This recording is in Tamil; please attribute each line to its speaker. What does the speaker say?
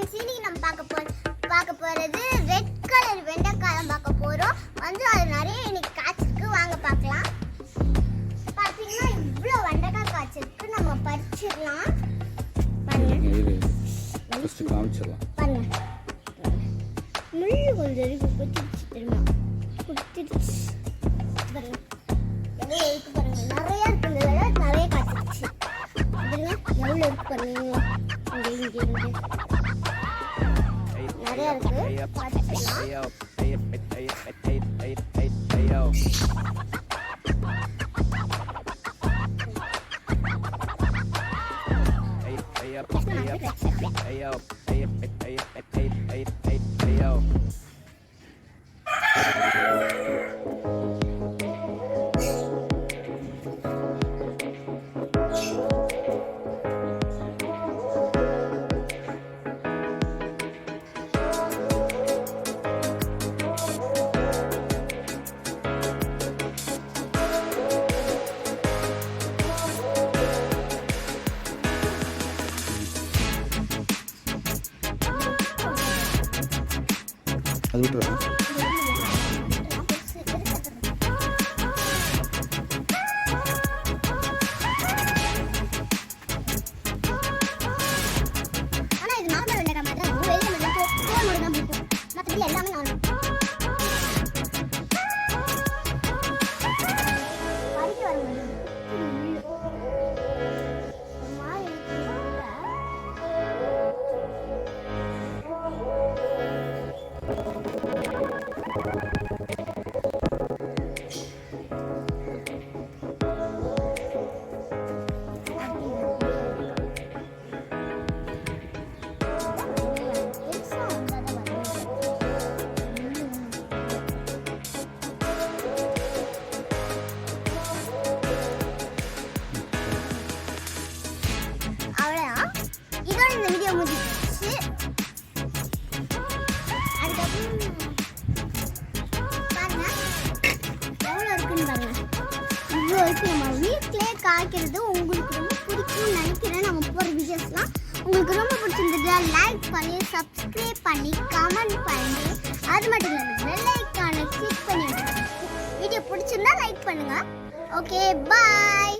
Speaker 1: ஃப்ரெண்ட்ஸ், இன்னைக்கு நம்ம பார்க்க போறது ரெட் கலர் வெண்டைக்காய் பார்க்க போறோம். வந்து அது நிறைய இன்னைக்கு காய்ச்சிருக்கு, வாங்க பார்க்கலாம். பாத்தீங்கன்னா இவ்வளவு வெண்டைக்காய் காய்ச்சிருக்கு, நம்ம பறிச்சிடலாம். பாருங்க, முள்ளு கொஞ்சம் இருக்கு, குத்திடுச்சு தெரியுமா? குத்திடுச்சு பாருங்க, எவ்வளோ இருக்கு பாருங்க. நிறைய இருக்கு, இந்த தடவை நிறைய காய்ச்சிருச்சு. பாருங்க எவ்வளோ இருக்கு பாருங்க, இங்கே நிறைய இருக்கு, பார்த்துக்கலாம்.
Speaker 2: அது விட்டுறேன்.
Speaker 1: ஆனால் இது நார்மல் வெண்டைக்காய் மாதிரி தான், வெளியே மட்டும் தோல் மட்டும் தான் பிடிக்கும், மற்றபடி எல்லாமே நார்மல். இதோட இந்த வீடியோ முடிஞ்சிச்சு. அதுக்கப்புறம் பாருங்க எவ்வளோ இருக்குன்னு பாருங்க. இவ்வளோ இருக்கு. நம்ம வீட்டிலே காய்க்கிறது உங்களுக்கு ரொம்ப பிடிக்கும்னு நினைக்கிறேன். நம்ம போகிற வீடியோஸ்லாம் உங்களுக்கு ரொம்ப பிடிச்சிருந்தது, லைக் பண்ணி சப்ஸ்கிரைப் பண்ணி கமெண்ட் பண்ணி, அது மட்டும் இல்லை பெல் ஐக்கானை கிளிக் பண்ணி வீடியோ பிடிச்சிருந்தா லைக் பண்ணுங்க. ஓகே, பாய்.